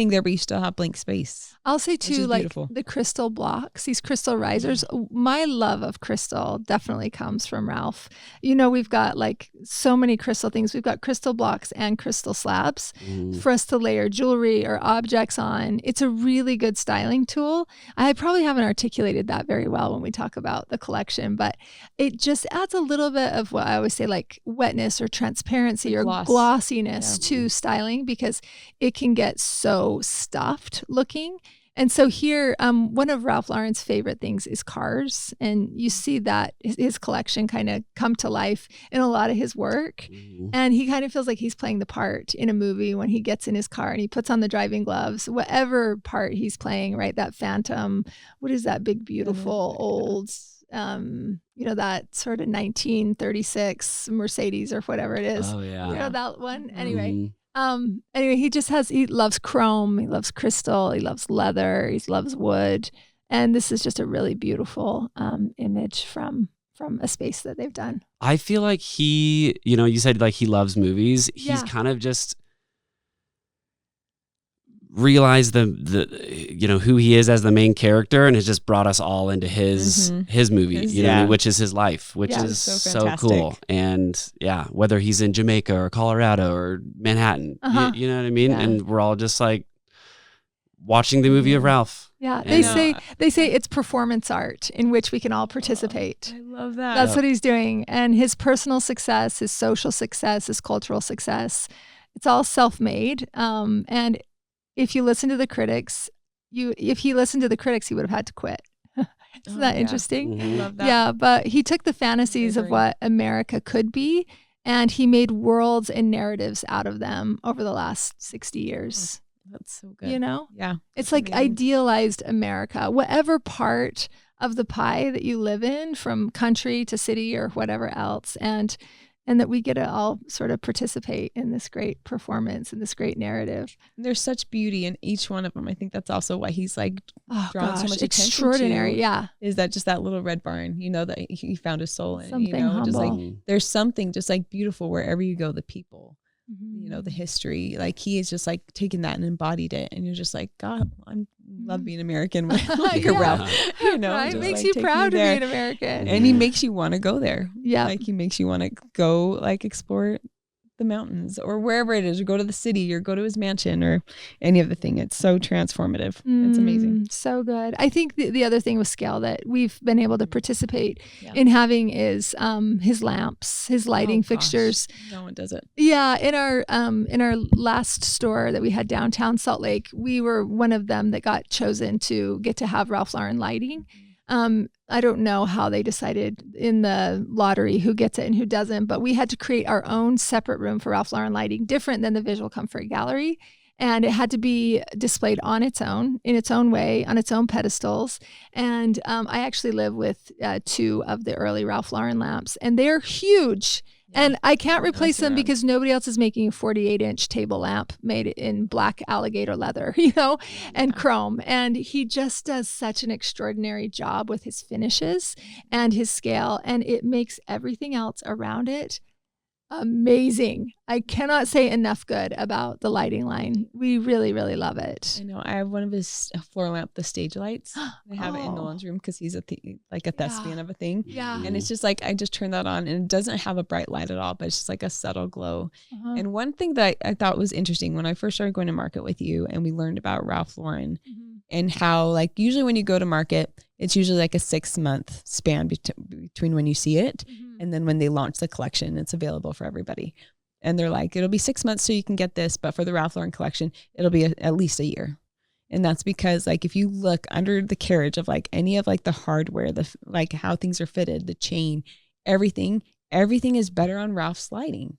there, but you still have blank space. I'll say too, like beautiful. The crystal blocks, these crystal risers. My love of crystal definitely comes from Ralph. We've got like so many crystal things. We've got crystal blocks and crystal slabs for us to layer jewelry or objects on. It's a really good styling tool. I probably haven't articulated that very well when we talk about the collection, but it just adds a little bit of what I always say, like wetness or transparency or glossiness to styling, because it can get so stuffed looking. And so here, one of Ralph Lauren's favorite things is cars. And you see that his collection kind of come to life in a lot of his work. And he kind of feels like he's playing the part in a movie when he gets in his car and he puts on the driving gloves, whatever part he's playing, right? That Phantom, what is that big, beautiful old, that sort of 1936 Mercedes or whatever it is. Oh, yeah. That one. Anyway, he loves chrome, he loves crystal, he loves leather, he loves wood. And this is just a really beautiful image from a space that they've done. I feel like you said like he loves movies. He's kind of just realized who he is as the main character, and has just brought us all into his movie, which is his life, which is so cool. And whether he's in Jamaica or Colorado or Manhattan, you know what I mean? And we're all just like watching the movie of Ralph. Yeah, they say it's performance art in which we can all participate. I love that. That's what he's doing. And his personal success, his social success, his cultural success, it's all self-made. And if you listen to the critics, if he listened to the critics, he would have had to quit. Isn't that interesting? I love that. Yeah, but he took the fantasies of what America could be, and he made worlds and narratives out of them over the last 60 years. That's so good. Yeah. It's like idealized America, whatever part of the pie that you live in, from country to city or whatever else. And that we get to all sort of participate in this great performance and this great narrative. There's such beauty in each one of them. I think that's also why he's like drawn so much attention. Extraordinary, is that just that little red barn, that he found his soul in, something humble. Just like there's something just like beautiful wherever you go, the people, the history, like he is just like taken that and embodied it. And you're just like, God, I love being American with like a Ralph, right? It makes you proud to be an American. And he makes you want to go there. Yeah. Like he makes you want to go like explore the mountains or wherever it is, or go to the city or go to his mansion or any of the thing. It's so transformative. It's amazing. So good. I think the other thing with scale that we've been able to participate in having is his lamps, his lighting fixtures. No one does it. Yeah. In our last store that we had downtown Salt Lake, we were one of them that got chosen to get to have Ralph Lauren lighting. I don't know how they decided in the lottery who gets it and who doesn't, but we had to create our own separate room for Ralph Lauren lighting, different than the Visual Comfort Gallery. And it had to be displayed on its own, in its own way, on its own pedestals. And I actually live with two of the early Ralph Lauren lamps, and they're huge. And I can't replace them because nobody else is making a 48-inch table lamp made in black alligator leather, and chrome. And he just does such an extraordinary job with his finishes and his scale. And it makes everything else around it amazing. I cannot say enough good about the lighting line. We really, really love it. I know. I have one of his floor lamp, the stage lights. I have it in Nolan's room because he's a thespian of a thing. Yeah. And it's just like, I just turn that on and it doesn't have a bright light at all, but it's just like a subtle glow. And one thing that I thought was interesting when I first started going to market with you and we learned about Ralph Lauren and how like usually when you go to market, it's usually like a 6-month span between when you see it and then when they launch the collection, it's available for everybody. And they're like, it'll be 6 months so you can get this, but for the Ralph Lauren collection, it'll be at least a year. And that's because like, if you look under the carriage of like any of like the hardware, like how things are fitted, the chain, everything everything is better on Ralph's lighting.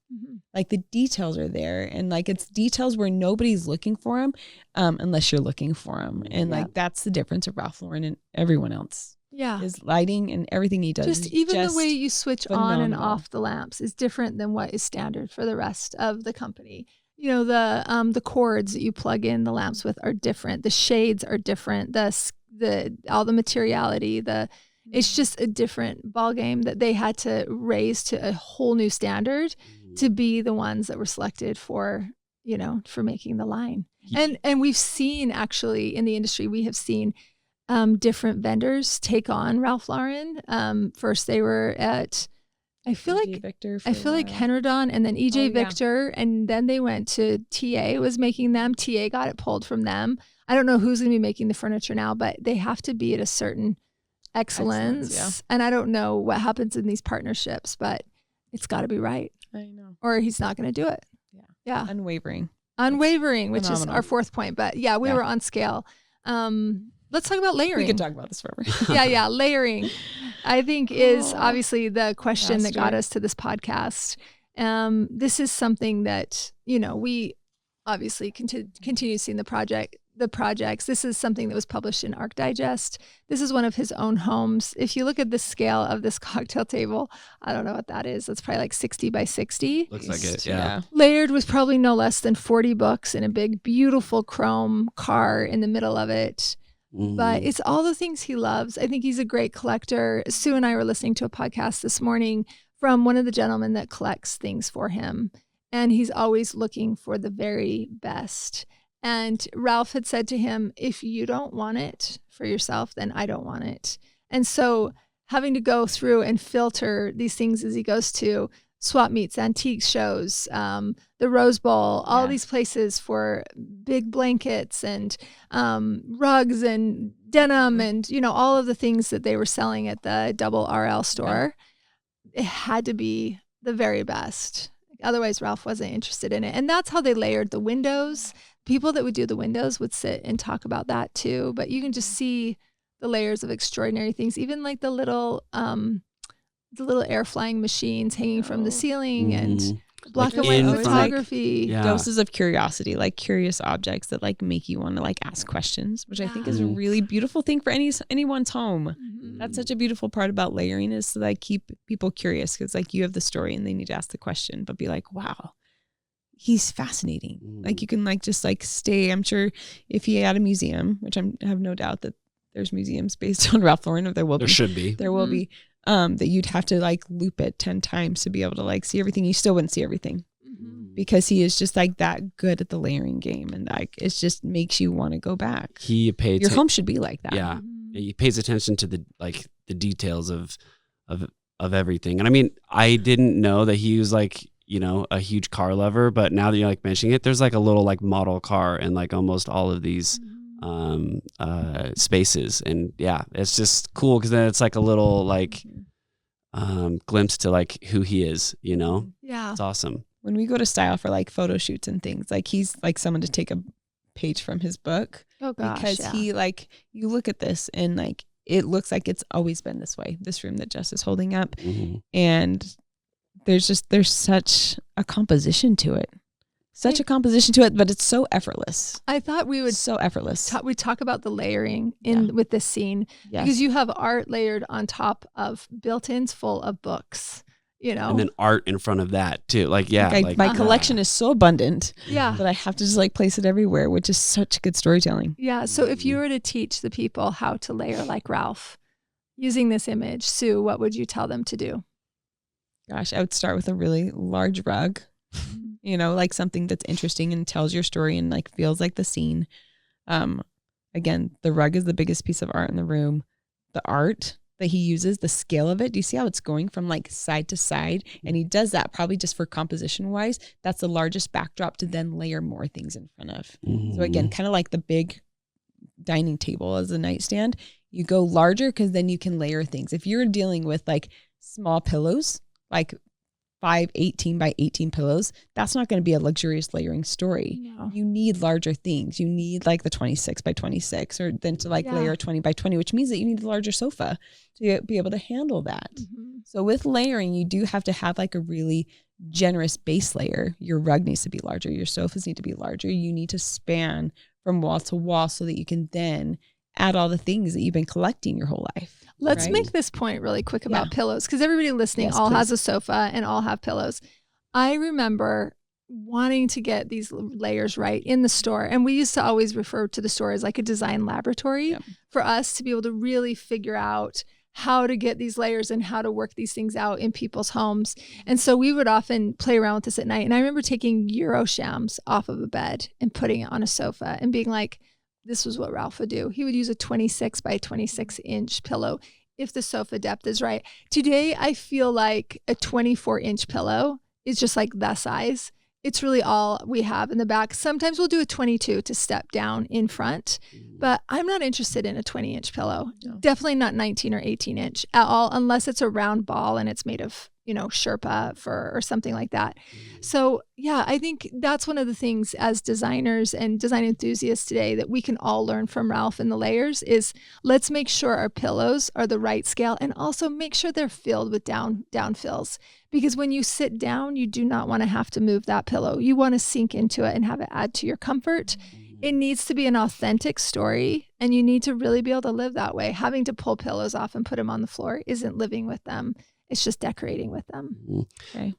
Like the details are there, and like it's details where nobody's looking for them unless you're looking for them. And like that's the difference of Ralph Lauren and everyone else. Yeah. His lighting and everything he does. Just the way you switch phenomenal. on and off the lamps is different than what is standard for the rest of the company. You know, the cords that you plug in the lamps with are different. The shades are different. All the materiality, it's just a different ball game that they had to raise to a whole new standard to be the ones that were selected for, you know, for making the line. And we've seen, actually, in the industry, we have seen different vendors take on Ralph Lauren. First they were at, I feel like Henredon, and then EJ Victor, and then they went to TA was making them. TA got it pulled from them. I don't know who's going to be making the furniture now, but they have to be at a certain excellence. Yeah. And I don't know what happens in these partnerships, but it's got to be right. I know. Or he's not going to do it. Yeah. Unwavering, which is our fourth point. But yeah, we were on scale. Let's talk about layering. We could talk about this forever. Yeah. Layering, I think, is obviously the question that got us to this podcast. This is something that, you know, we obviously continue seeing the projects. This is something that was published in Arc Digest. This is one of his own homes. If you look at the scale of this cocktail table, I don't know what that is. That's probably like 60 by 60. Looks like it, yeah. Layered with probably no less than 40 books in a big, beautiful chrome car in the middle of it. But it's all the things he loves. I think he's a great collector. Sue and I were listening to a podcast this morning from one of the gentlemen that collects things for him. And he's always looking for the very best. And Ralph had said to him, if you don't want it for yourself, then I don't want it. And so having to go through and filter these things as he goes to swap meets, antique shows, the Rose Bowl, all these places for big blankets and rugs and denim and, you know, all of the things that they were selling at the double RL store. It had to be the very best. Otherwise, Ralph wasn't interested in it. And that's how they layered the windows. People that would do the windows would sit and talk about that too. But you can just see the layers of extraordinary things, even like the little air flying machines hanging from the ceiling and black and white photography. Doses of curiosity, like curious objects that like make you want to like ask questions, which I think is a really beautiful thing for anyone's home. That's such a beautiful part about layering, is to like keep people curious, because like you have the story and they need to ask the question, but be like, wow, he's fascinating. Like you can like just like stay. I'm sure if he had a museum, which I have no doubt that there's museums based on Ralph Lauren, or there will be. There will be. That you'd have to like loop it 10 times to be able to like see everything. You still wouldn't see everything because he is just like that good at the layering game, and like it just makes you want to go back. Your home should be like that. Yeah, he pays attention to the details of everything. And I mean, I didn't know that he was like, you know, a huge car lover, but now that you're like mentioning it, there's like a little like model car in like almost all of these spaces. And yeah, it's just cool because then it's like a little like glimpse to like who he is, you know? Yeah. It's awesome. When we go to style for like photo shoots and things, like he's like someone to take a page from his book. Oh gosh. Because he like, you look at this and like, it looks like it's always been this way, this room that Jess is holding up. And there's such a composition to it. But it's so effortless. I thought we would so effortless. We talk about the layering with this scene because you have art layered on top of built-ins full of books, you know, and then art in front of that too. Like my collection is so abundant. Yeah, that I have to just like place it everywhere, which is such good storytelling. Yeah. So if you were to teach the people how to layer like Ralph, using this image, Sue, what would you tell them to do? Gosh, I would start with a really large rug. You know, like something that's interesting and tells your story and like feels like the scene. Again, the rug is the biggest piece of art in the room. The art that he uses, the scale of it, do you see how it's going from like side to side? And he does that probably just for composition wise. That's the largest backdrop to then layer more things in front of. So again, kind of like the big dining table as a nightstand, you go larger because then you can layer things. If you're dealing with like small pillows, like 5 18 by 18 pillows, that's not going to be a luxurious layering story. No. You need larger things. You need like the 26 by 26 or then to like layer 20 by 20, which means that you need a larger sofa to be able to handle that. So with layering, you do have to have like a really generous base layer. Your rug needs to be larger. Your sofas need to be larger. You need to span from wall to wall so that you can then add all the things that you've been collecting your whole life. Let's make this point really quick about pillows, because everybody listening has a sofa and all have pillows. I remember wanting to get these layers right in the store. And we used to always refer to the store as like a design laboratory for us to be able to really figure out how to get these layers and how to work these things out in people's homes. And so we would often play around with this at night. And I remember taking Euro shams off of a bed and putting it on a sofa and being like, this was what Ralph would do. He would use a 26 by 26 inch pillow if the sofa depth is right. Today, I feel like a 24 inch pillow is just like that size. It's really all we have in the back. Sometimes we'll do a 22 to step down in front, but I'm not interested in a 20 inch pillow. No. Definitely not 19 or 18 inch at all, unless it's a round ball and it's made of, Sherpa fur or something like that. So yeah, I think that's one of the things as designers and design enthusiasts today that we can all learn from Ralph and the layers is let's make sure our pillows are the right scale and also make sure they're filled with down fills. Because when you sit down, you do not want to have to move that pillow. You want to sink into it and have it add to your comfort. It needs to be an authentic story and you need to really be able to live that way. Having to pull pillows off and put them on the floor isn't living with them. It's just decorating with them. Okay.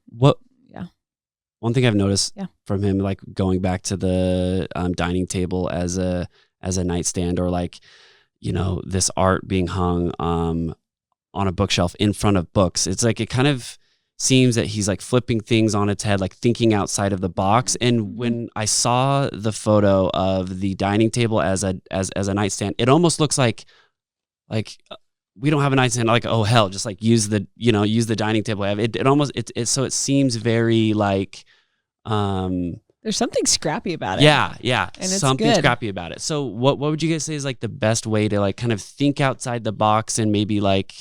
One thing I've noticed from him, like going back to the dining table as a nightstand, or like, this art being hung on a bookshelf in front of books. It's like, it kind of seems that he's like flipping things on its head, like thinking outside of the box. And when I saw the photo of the dining table as a nightstand, it almost looks like we don't have a nightstand, like, oh hell, just like use the dining table. So it seems very like, there's something scrappy about it. Yeah. And it's something good. scrappy about it. So what would you guys say is like the best way to like kind of think outside the box and maybe like,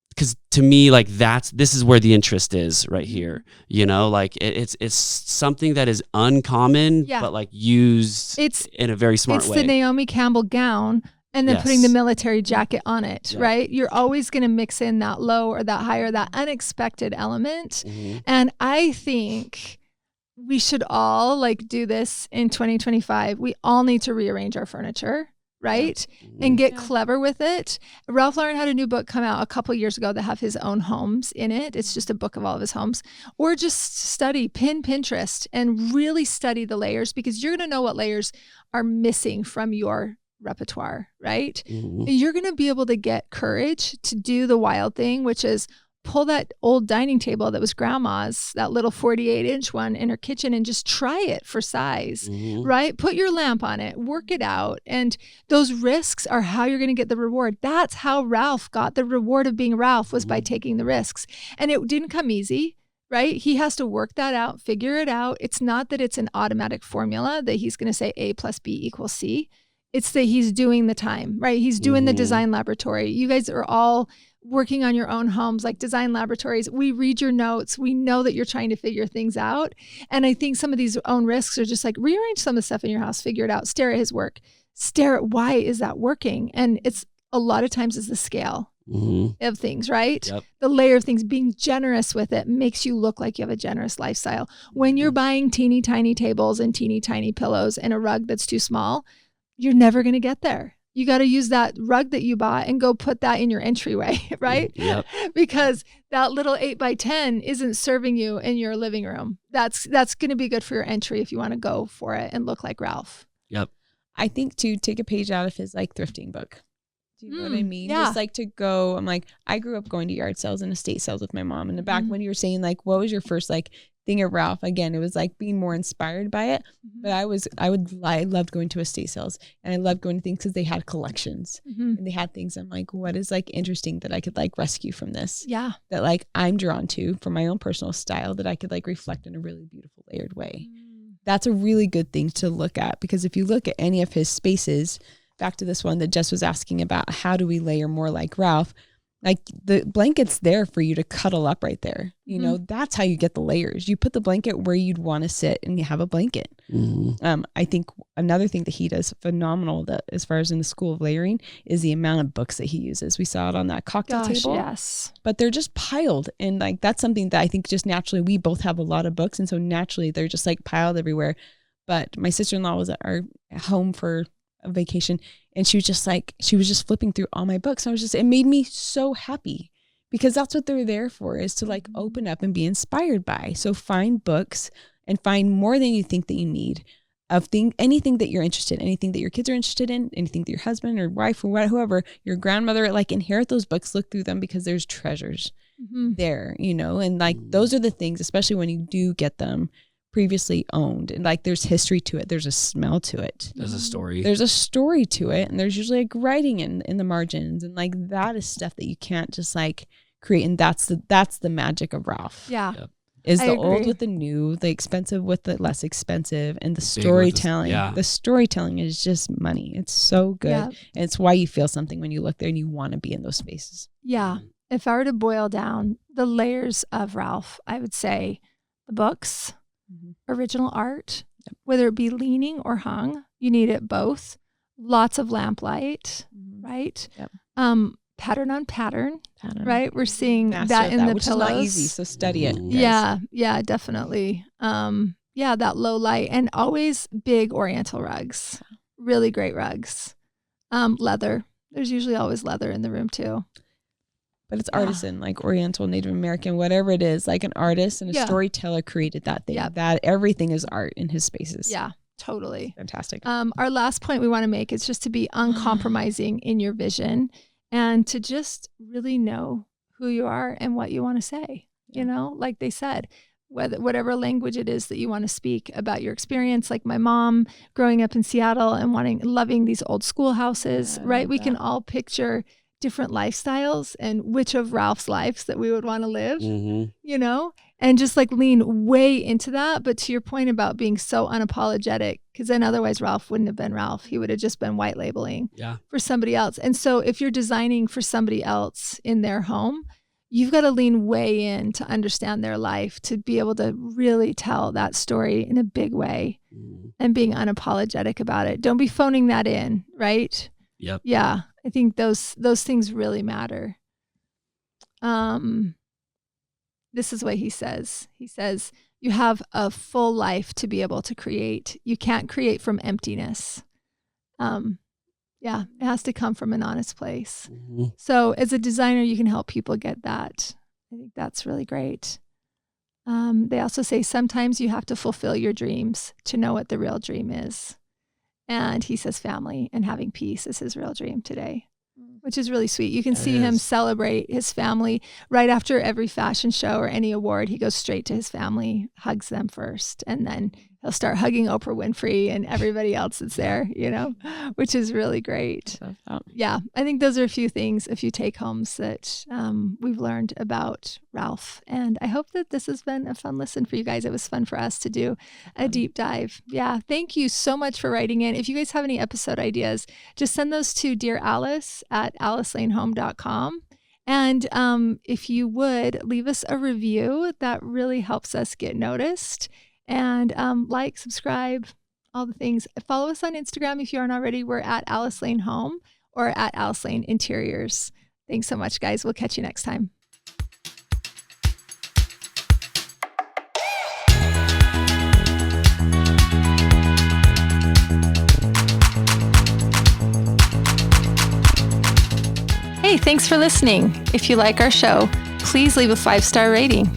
because to me, like this is where the interest is right here. Like it's something that is uncommon, but like used in a very smart way. It's the Naomi Campbell gown. And then putting the military jacket on it, right? You're always going to mix in that low or that high or that unexpected element. And I think we should all like do this in 2025. We all need to rearrange our furniture, right? And get clever with it. Ralph Lauren had a new book come out a couple years ago that have his own homes in it. It's just a book of all of his homes. Or just study, Pinterest, and really study the layers, because you're going to know what layers are missing from your repertoire, right? You're going to be able to get courage to do the wild thing, which is pull that old dining table that was grandma's, that little 48-inch one in her kitchen, and just try it for size, right? Put your lamp on it, work it out. And those risks are how you're going to get the reward. That's how Ralph got the reward of being Ralph, was by taking the risks. And it didn't come easy, right? He has to work that out, figure it out. It's not that it's an automatic formula that he's going to say A plus B equals C. It's that he's doing the time, right? He's doing the design laboratory. You guys are all working on your own homes, like design laboratories. We read your notes. We know that you're trying to figure things out. And I think some of these own risks are just like rearrange some of the stuff in your house, figure it out, stare at his work, stare at why is that working? And it's a lot of times is the scale of things, right? The layer of things, being generous with it makes you look like you have a generous lifestyle. When you're buying teeny tiny tables and teeny tiny pillows and a rug that's too small, you're never going to get there. You got to use that rug that you bought and go put that in your entryway, right? Because that little 8x10 isn't serving you in your living room. That's going to be good for your entry if you want to go for it and look like Ralph. I think to take a page out of his like thrifting book. Do you know what I mean? Just like to go, I'm like, I grew up going to yard sales and estate sales with my mom. In the back when you were saying like, what was your first like thing of Ralph? Again, it was like being more inspired by it. But I loved going to estate sales, and I loved going to things because they had collections and they had things. I'm like, what is like interesting that I could like rescue from this? That like I'm drawn to for my own personal style that I could like reflect in a really beautiful layered way. That's a really good thing to look at, because if you look at any of his spaces, back to this one that Jess was asking about, how do we layer more like Ralph? Like the blanket's there for you to cuddle up right there. You know, that's how you get the layers. You put the blanket where you'd want to sit and you have a blanket. I think another thing that he does phenomenal that as far as in the school of layering is the amount of books that he uses. We saw it on that cocktail table. Yes. But they're just piled. And like, that's something that I think just naturally, we both have a lot of books. And so naturally they're just like piled everywhere. But my sister-in-law was at our home for a vacation, and she was just flipping through all my books. It made me so happy, because that's what they're there for, is to like open up and be inspired by. So find books and find more than you think that you need of anything that you're interested in, anything that your kids are interested in, anything that your husband or wife or whoever, your grandmother, like inherit those books, look through them, because there's treasures there, you know, and like those are the things, especially when you do get them previously owned, and like there's history to it, there's a smell to it, there's a story to it, and there's usually like writing in the margins, and like that is stuff that you can't just like create. And that's the magic of Ralph. Is the old with the new, the expensive with the less expensive, and the storytelling. The storytelling is just money. It's so good. And it's why you feel something when you look there and you want to be in those spaces. If I were to boil down the layers of Ralph, I would say the books, original art, whether it be leaning or hung, you need it both. Lots of lamplight, right? Pattern on pattern, right? We're seeing that in the which pillows. Is not easy, so study it. Yeah, definitely. That low light, and always big Oriental rugs, really great rugs. Leather. There's usually always leather in the room too. But it's artisan, like Oriental, Native American, whatever it is, like an artist and a storyteller created that thing. That everything is art in his spaces. Yeah, totally. Fantastic. Our last point we want to make is just to be uncompromising in your vision, and to just really know who you are and what you want to say. You know, like they said, whatever language it is that you want to speak about your experience, like my mom growing up in Seattle and loving these old schoolhouses, right? We can all picture different lifestyles and which of Ralph's lives that we would want to live, you know, and just like lean way into that. But to your point about being so unapologetic, because then otherwise Ralph wouldn't have been Ralph. He would have just been white labeling for somebody else. And so if you're designing for somebody else in their home, you've got to lean way in to understand their life, to be able to really tell that story in a big way and being unapologetic about it. Don't be phoning that in, right? Yeah. I think those things really matter. This is what he says. He says, you have a full life to be able to create. You can't create from emptiness. It has to come from an honest place. So as a designer, you can help people get that. I think that's really great. They also say sometimes you have to fulfill your dreams to know what the real dream is. And he says family and having peace is his real dream today, which is really sweet. You can see him celebrate his family right after every fashion show or any award. He goes straight to his family, hugs them first, and then he'll start hugging Oprah Winfrey and everybody else that's there, you know, which is really great. Yeah, I think those are a few take homes that we've learned about Ralph. And I hope that this has been a fun listen for you guys. It was fun for us to do a deep dive. Yeah, thank you so much for writing in. If you guys have any episode ideas, just send those to Dear Alice at alicelanehome.com. And if you would, leave us a review. That really helps us get noticed. And like, subscribe, all the things. Follow us on Instagram if you aren't already. We're at Alice Lane Home or at Alice Lane Interiors. Thanks so much, guys. We'll catch you next time. Hey, thanks for listening. If you like our show, please leave a 5-star rating.